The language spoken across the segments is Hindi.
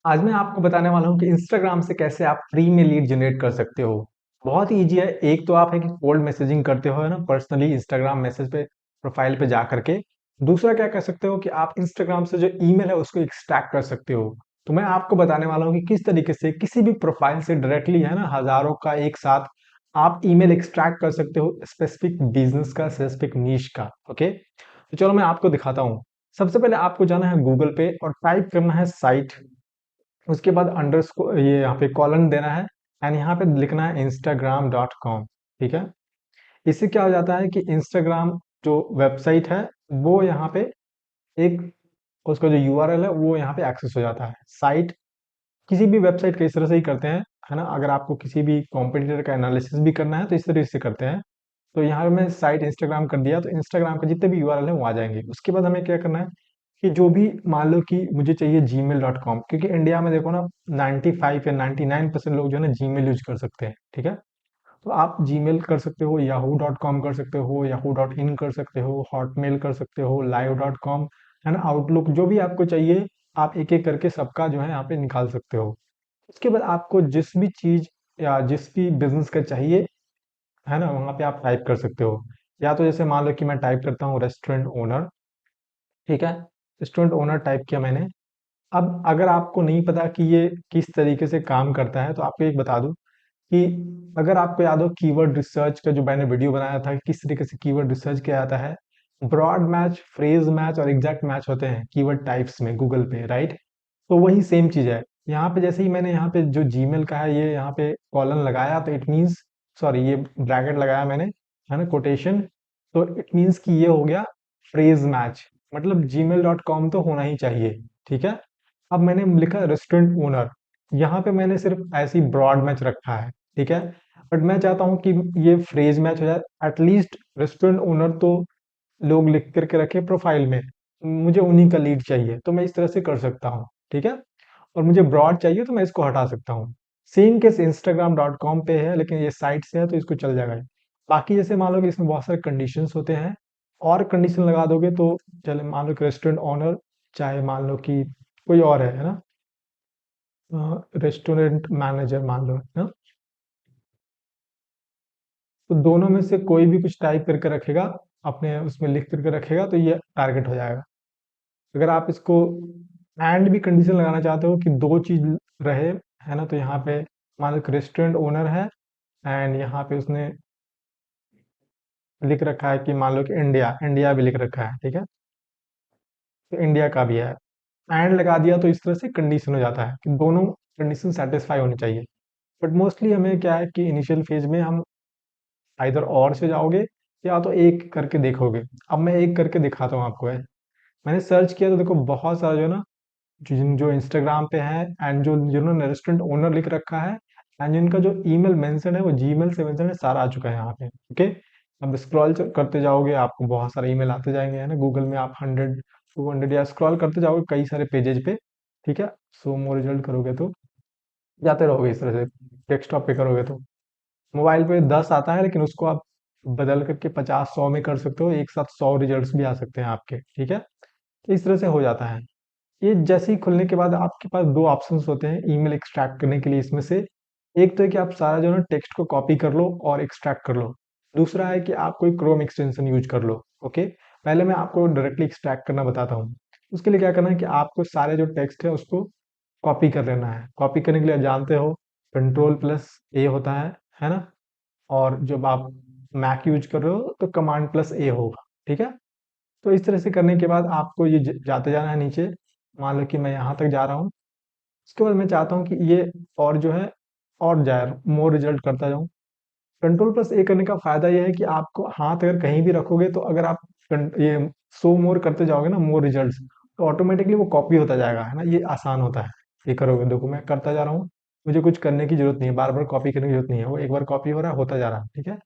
आज मैं आपको बताने वाला हूँ कि इंस्टाग्राम से कैसे आप फ्री में लीड जनरेट कर सकते हो। बहुत ही ईजी है। एक तो आप है कि कोल्ड मैसेजिंग करते हो है ना, पर्सनली इंस्टाग्राम मैसेज पे प्रोफाइल पे जा करके। दूसरा क्या कर सकते हो कि आप इंस्टाग्राम से जो ईमेल है उसको एक्सट्रैक्ट कर सकते हो। तो मैं आपको बताने वाला हूँ कि किस तरीके से किसी भी प्रोफाइल से डायरेक्टली है ना, हजारों का एक साथ आप ईमेल एक्सट्रैक्ट कर सकते हो, स्पेसिफिक बिजनेस का, स्पेसिफिक नीश का। ओके, तो चलो मैं आपको दिखाता हूँ। सबसे पहले आपको जाना है गूगल पे और टाइप करना है साइट। उसके बाद अंडर ये यहाँ पे कॉलन देना है एंड यहाँ पे लिखना है instagram.com। ठीक है, इससे क्या हो जाता है कि इंस्टाग्राम जो वेबसाइट है वो यहाँ पे एक, उसका जो यूआरएल है वो यहाँ पे एक्सेस हो जाता है। साइट किसी भी वेबसाइट का इस तरह से ही करते हैं, है ना। अगर आपको किसी भी कॉम्पिटिटर का एनालिसिस भी करना है तो इस तरीके से करते हैं। तो यहाँ पे मैं साइट इंस्टाग्राम कर दिया, तो इंस्टाग्राम के जितने भी यूआरएल है वो आ जाएंगे। उसके बाद हमें क्या करना है कि जो भी, मान लो कि मुझे चाहिए gmail.com, क्योंकि इंडिया में देखो ना 95 या 99% लोग जो है ना जीमेल यूज कर सकते हैं। ठीक है, तो आप जीमेल कर सकते हो, yahoo.com कर सकते हो, yahoo.in कर सकते हो, हॉटमेल कर सकते हो, live.com, है ना, आउटलुक, जो भी आपको चाहिए आप एक एक करके सबका जो है यहाँ पे निकाल सकते हो। उसके बाद आपको जिस भी चीज या जिस भी बिजनेस का चाहिए, है ना, वहां पे आप टाइप कर सकते हो। या तो जैसे मान लो कि मैं टाइप करता हूँ रेस्टोरेंट ओनर। ठीक है, रेस्टोरेंट ओनर टाइप किया मैंने। अब अगर आपको नहीं पता कि ये किस तरीके से काम करता है तो आपको एक बता दूं कि अगर आपको याद हो कीवर्ड रिसर्च का जो मैंने वीडियो बनाया था कि किस तरीके से कीवर्ड रिसर्च किया जाता है, ब्रॉड मैच, फ्रेज मैच और एग्जैक्ट मैच होते हैं कीवर्ड टाइप्स में गूगल पे, राइट। तो वही सेम चीज है यहाँ पे। जैसे ही मैंने यहाँ पे जो जीमेल का है ये यहाँ पे कॉलन लगाया तो इट मीन्स, सॉरी ये ब्रैकेट लगाया मैंने, है ना, कोटेशन। तो इट मीन्स कि ये हो गया फ्रेज मैच, मतलब gmail.com तो होना ही चाहिए। ठीक है, अब मैंने लिखा रेस्टोरेंट ओनर, यहाँ पे मैंने सिर्फ ऐसी ब्रॉड मैच रखा है। ठीक है, बट मैं चाहता हूँ कि ये फ्रेज मैच हो जाए, एटलीस्ट रेस्टोरेंट ओनर तो लोग लिख करके रखे प्रोफाइल में, मुझे उन्हीं का लीड चाहिए तो मैं इस तरह से कर सकता हूँ। ठीक है, और मुझे ब्रॉड चाहिए तो मैं इसको हटा सकता हूँ। सेम केस instagram.com पे है, लेकिन ये साइट से है तो इसको चल जाएगा। बाकी जैसे मान लो कि इसमें बहुत सारे कंडीशंस होते हैं, और कंडीशन लगा दोगे तो, चले मान लो कि रेस्टोरेंट ओनर, चाहे मान लो कि कोई और है ना, रेस्टोरेंट मैनेजर मान लो, है ना, तो दोनों में से कोई भी कुछ टाइप करके रखेगा, अपने उसमें लिख करके रखेगा तो ये टारगेट हो जाएगा। अगर आप इसको एंड भी कंडीशन लगाना चाहते हो कि दो चीज रहे, है ना, तो यहाँ पे मान लो रेस्टोरेंट ओनर है एंड यहाँ पे उसने लिख रखा है कि मान लो कि इंडिया, इंडिया भी लिख रखा है। ठीक है, तो इंडिया का भी है, एंड लगा दिया तो इस तरह से कंडीशन हो जाता है कि दोनों कंडीशन सेटिस्फाई होनी चाहिए। बट मोस्टली हमें क्या है कि इनिशियल फेज में हम इधर और से जाओगे या तो एक करके देखोगे। अब मैं एक करके दिखाता हूँ आपको है। मैंने सर्च किया तो देखो बहुत सारा जो है ना, जो इंस्टाग्राम पे है एंड जो जिन्होंने रेस्टोरेंट ओनर लिख रखा है एंड जिनका जो ईमेल मेंशन है वो जीमेल से मेंशन है, सारा आ चुका है यहाँ पे। ओके, अब स्क्रॉल करते जाओगे आपको बहुत सारे ईमेल आते जाएंगे, है ना। गूगल में आप 100 200 या स्क्रॉल करते जाओगे कई सारे पेजेज पे। ठीक है, सो मोर रिजल्ट करोगे तो जाते रहोगे इस तरह से। डेस्कटॉप पे करोगे तो मोबाइल पे 10 आता है, लेकिन उसको आप बदल करके 50 100 में कर सकते हो, एक साथ 100 रिजल्ट्स भी आ सकते हैं आपके। ठीक है, तो इस तरह से हो जाता है। ये जैसे ही खुलने के बाद आपके पास दो ऑप्शंस होते हैं ईमेल एक्सट्रैक्ट करने के लिए इसमें से। एक तो है कि आप सारा जो है ना टेक्स्ट को कॉपी कर लो और एक्सट्रैक्ट कर लो। दूसरा है कि आप कोई क्रोम एक्सटेंशन यूज कर लो। ओके, पहले मैं आपको डायरेक्टली एक्सट्रैक्ट करना बताता हूँ। उसके लिए क्या करना है कि आपको सारे जो टेक्स्ट है उसको कॉपी कर लेना है। कॉपी करने के लिए आप जानते हो कंट्रोल+A होता है ना। और जब आप मैक यूज कर रहे हो तो कमांड+A होगा। ठीक है, तो इस तरह से करने के बाद आपको ये जाते जाना है नीचे। मान लो कि मैं यहाँ तक जा रहा हूँ। उसके बाद मैं चाहता हूँ कि ये और जो है और जाए, मोर रिजल्ट करता जाऊँ। कंट्रोल+A करने का फायदा ये है कि आपको हाथ अगर कहीं भी रखोगे तो अगर आप ये शो मोर करते जाओगे ना, मोर रिजल्ट्स, तो ऑटोमेटिकली वो कॉपी होता जाएगा, है ना। ये आसान होता है। ये करोगे, देखो मैं करता जा रहा हूँ, मुझे कुछ करने की जरूरत नहीं है, बार बार कॉपी करने की जरूरत नहीं है, वो एक बार कॉपी हो रहा है, होता जा रहा है। ठीक है,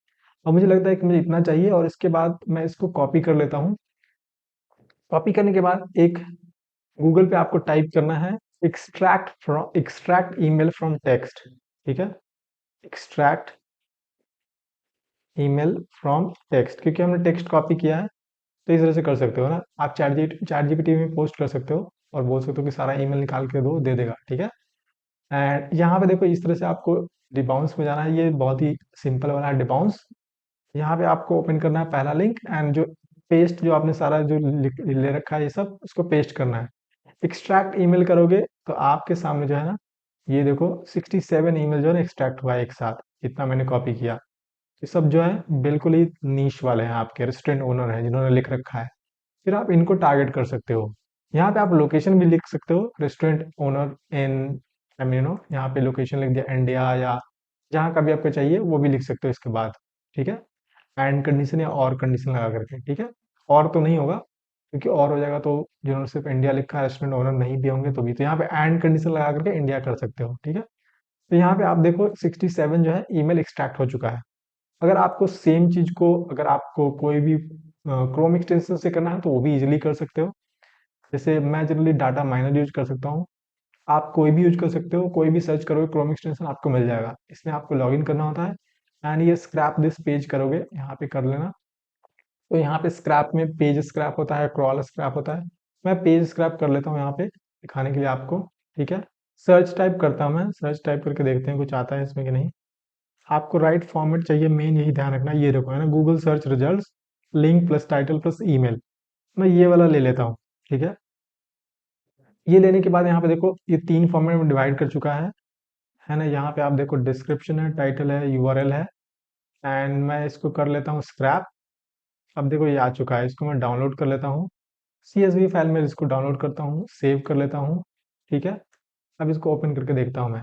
अब मुझे लगता है कि मुझे इतना चाहिए और इसके बाद मैं इसको कॉपी कर लेता हूँ। कॉपी करने के बाद एक गूगल पे आपको टाइप करना है एक्सट्रैक्ट ईमेल फ्रॉम टेक्स्ट। ठीक है, एक्सट्रैक्ट ईमेल फ्रॉम टेक्स्ट, क्योंकि हमने टेक्स्ट कॉपी किया है तो इस तरह से कर सकते हो ना। आप चैट जीपीटी में पोस्ट कर सकते हो। और बोल सकते हो कि सारा ईमेल निकाल के दो, दे देगा, ठीक है। एंड यहाँ पे देखो इस तरह से आपको डिबाउंस में जाना है, ये बहुत ही सिंपल वाला है डिबाउंस। यहाँ पे आपको ओपन करना है पहला लिंक, एंड जो पेस्ट जो आपने सारा जो ले रखा है ये सब, उसको पेस्ट करना है। एक्सट्रैक्ट ईमेल करोगे तो आपके सामने जो है ना, ये देखो 67 ईमेल जो है ना एक्सट्रैक्ट हुआ है एक साथ, जितना मैंने कॉपी किया। ये सब जो है बिल्कुल ही नीश वाले हैं, आपके रेस्टोरेंट ओनर हैं जिन्होंने लिख रखा है। फिर आप इनको टारगेट कर सकते हो। यहाँ पे आप लोकेशन भी लिख सकते हो, restaurant owner in, I mean यहाँ पे लोकेशन लिख दिया इंडिया, या जहाँ का भी आपको चाहिए वो भी लिख सकते हो इसके बाद, ठीक है। एंड कंडीशन या और कंडीशन लगा करके, ठीक है। और तो नहीं होगा, क्योंकि और हो जाएगा तो जिन्होंने सिर्फ इंडिया लिखा है रेस्टोरेंट ओनर नहीं भी होंगे तो भी, तो यहाँ पे एंड कंडीशन लगा करके इंडिया कर सकते हो, ठीक है। तो यहाँ पे आप देखो 67 जो है ईमेल एक्सट्रैक्ट हो चुका है। अगर आपको सेम चीज को, अगर आपको कोई भी क्रोम एक्सटेंशन से करना है तो वो भी इजीली कर सकते हो। जैसे मैं जनरली डाटा माइनर यूज कर सकता हूँ, आप कोई भी यूज कर सकते हो, कोई भी सर्च करोगे क्रोम एक्सटेंशन आपको मिल जाएगा। इसमें आपको लॉगिन करना होता है, एंड ये स्क्रैप दिस पेज करोगे, यहाँ पे कर लेना। तो यहाँ पे स्क्रैप में पेज स्क्रैप होता है, क्रॉल स्क्रैप होता है। मैं पेज स्क्रैप कर लेता हूँ यहाँ पे दिखाने के लिए आपको, ठीक है। सर्च टाइप करता हूँ, मैं सर्च टाइप करके देखते हैं कुछ आता है इसमें कि नहीं। आपको राइट फॉर्मेट चाहिए, मेन यही ध्यान रखना। ये देखो है ना, Google search results, link plus title plus email. मैं ये वाला ले लेता हूँ, ठीक है। ये लेने के बाद यहाँ पे देखो ये 3 फॉर्मेट में डिवाइड कर चुका है ना। यहाँ पे आप देखो डिस्क्रिप्शन है, टाइटल है, यूआरएल है, एंड मैं इसको कर लेता हूँ स्क्रैप। अब देखो ये आ चुका है, इसको मैं डाउनलोड कर लेता हूँ। सीएसवी फाइल में इसको डाउनलोड करता हूँ, सेव कर लेता हूँ, ठीक है। अब इसको ओपन करके देखता हूँ मैं।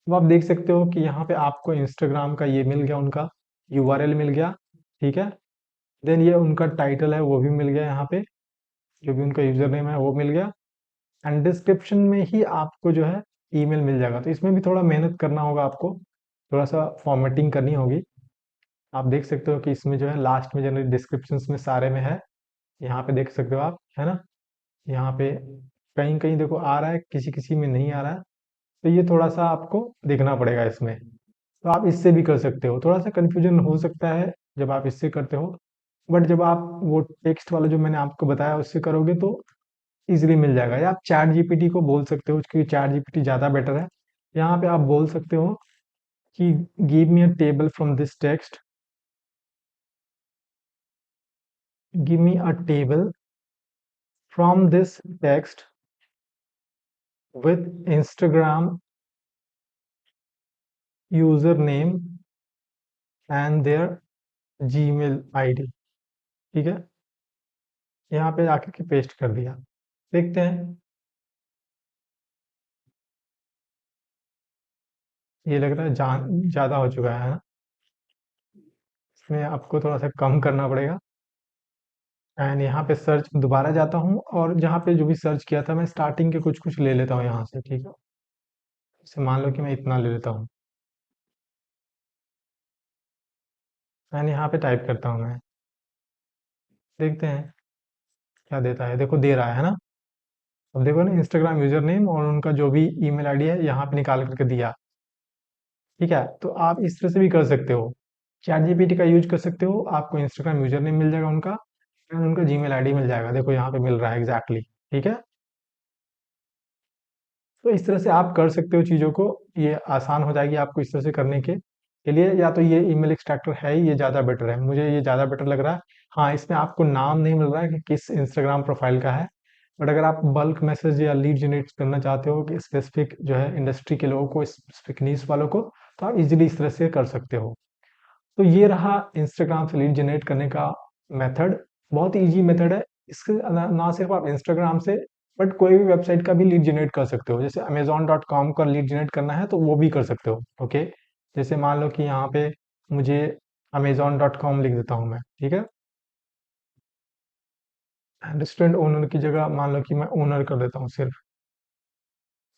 अब आप देख सकते हो कि यहाँ पे आपको इंस्टाग्राम का ये मिल गया, उनका यूआरएल मिल गया, ठीक है। देन ये उनका टाइटल है वो भी मिल गया, यहाँ पे जो भी उनका यूजर नेम है वो मिल गया। एंड डिस्क्रिप्शन में ही आपको जो है ईमेल मिल जाएगा। तो इसमें भी थोड़ा मेहनत करना होगा आपको, थोड़ा सा फॉर्मेटिंग करनी होगी। आप देख सकते हो कि इसमें जो है लास्ट में जनरली डिस्क्रिप्शन में सारे में है, यहाँ पे देख सकते हो आप, है ना। यहाँ पे कहीं कहीं देखो आ रहा है, किसी किसी में नहीं आ रहा है। तो ये थोड़ा सा आपको देखना पड़ेगा इसमें। तो आप इससे भी कर सकते हो, थोड़ा सा कन्फ्यूजन हो सकता है जब आप इससे करते हो, बट जब आप वो टेक्स्ट वाला जो मैंने आपको बताया उससे करोगे तो इजीली मिल जाएगा। या आप चैट जीपीटी को बोल सकते हो, क्योंकि चैट जीपीटी ज़्यादा बेटर है। यहाँ पे आप बोल सकते हो कि give me a table from this text, give me a table from this text with Instagram username and their Gmail ID, ठीक है। यहाँ पे आकर के पेस्ट कर दिया, देखते हैं। ये लग रहा है जान ज़्यादा हो चुका है ना, इसमें आपको थोड़ा सा कम करना पड़ेगा। एंड यहाँ पे सर्च दोबारा जाता हूँ, और जहाँ पे जो भी सर्च किया था मैं स्टार्टिंग के कुछ कुछ ले लेता हूँ यहाँ से, ठीक है। जैसे मान लो कि मैं इतना ले लेता हूँ, एंड यहाँ पे टाइप करता हूँ मैं, देखते हैं क्या देता है। देखो दे रहा है ना। अब देखो ना, इंस्टाग्राम यूजर नेम और उनका जो भी ईमेल आईडी है यहाँ पे निकाल करके दिया, ठीक है। तो आप इस तरह से भी कर सकते हो, चैट जीपीटी का यूज कर सकते हो, आपको इंस्टाग्राम यूजर नेम मिल जाएगा उनका, एंड उनका जीमेल आईडी मिल जाएगा, देखो यहाँ पे मिल रहा है एग्जैक्टली, ठीक है। तो इस तरह से आप कर सकते हो चीज़ों को, ये आसान हो जाएगी आपको इस तरह से करने के लिए। या तो ये ईमेल एक्सट्रैक्टर है ही, ये ज़्यादा बेटर है, मुझे ये ज़्यादा बेटर लग रहा है। हाँ, इसमें आपको नाम नहीं मिल रहा है कि किस इंस्टाग्राम प्रोफाइल का है, बट अगर आप बल्क मैसेज या लीड जनरेट करना चाहते हो कि स्पेसिफिक जो है इंडस्ट्री के लोगों को, स्पेसिफिक नीश वालों को, तो आप इजीली इस तरह से कर सकते हो। तो ये रहा इंस्टाग्राम से लीड जनरेट करने का मेथड। बहुत ही ईजी मेथड है। इसके ना सिर्फ आप इंस्टाग्राम से, बट कोई भी वेबसाइट का भी लीड जनरेट कर सकते हो। जैसे अमेजोन.com का लीड जनरेट करना है तो वो भी कर सकते हो, ओके। जैसे मान लो कि यहाँ पे मुझे अमेजोन.com लिख देता हूँ मैं, ठीक है। रेस्टोरेंट ओनर की जगह मान लो कि मैं ओनर कर देता हूँ सिर्फ,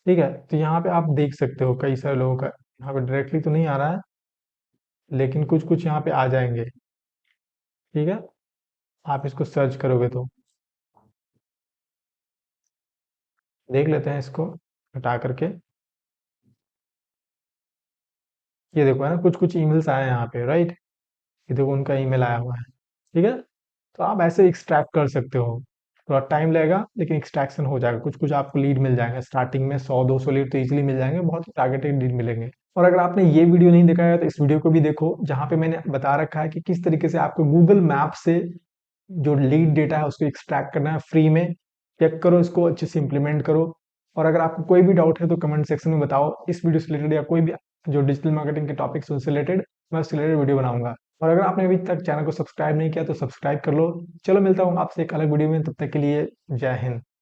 ठीक है। तो यहाँ पे आप देख सकते हो कई सारे लोगों का, यहाँ पे डायरेक्टली तो नहीं आ रहा है, लेकिन कुछ कुछ यहाँ पे आ जाएंगे, ठीक है। आप इसको सर्च करोगे तो देख लेते हैं इसको हटा करके। ये देखो है ना, कुछ कुछ ईमेल्स आए हैं यहाँ पे, राइट। ये देखो उनका ईमेल आया हुआ है, ठीक है। तो आप ऐसे एक्सट्रैक्ट कर सकते हो। थोड़ा टाइम लगेगा लेकिन एक्सट्रैक्शन हो जाएगा, कुछ कुछ आपको लीड मिल जाएंगे स्टार्टिंग में, 100-200 लीड तो इजीली मिल जाएंगे, बहुत टारगेटेड लीड मिलेंगे। और अगर आपने ये वीडियो नहीं देखा है तो इस वीडियो को भी देखो, जहाँ पे मैंने बता रखा है कि किस तरीके से आपको गूगल मैप से जो लीड डेटा है उसको एक्सट्रैक्ट करना है फ्री में। चेक करो, इसको अच्छे से इंप्लीमेंट करो। और अगर आपको कोई भी डाउट है तो कमेंट सेक्शन में बताओ, इस वीडियो से रिलेटेड या कोई भी जो डिजिटल मार्केटिंग के टॉपिक्स उनसे रिलेटेड मैं उससे रिलेटेड वीडियो बनाऊंगा। और अगर आपने अभी तक चैनल को सब्सक्राइब नहीं किया तो सब्सक्राइब कर लो। चलो मिलता हूँ आपसे एक अलग वीडियो में, तब तक के लिए जय हिंद।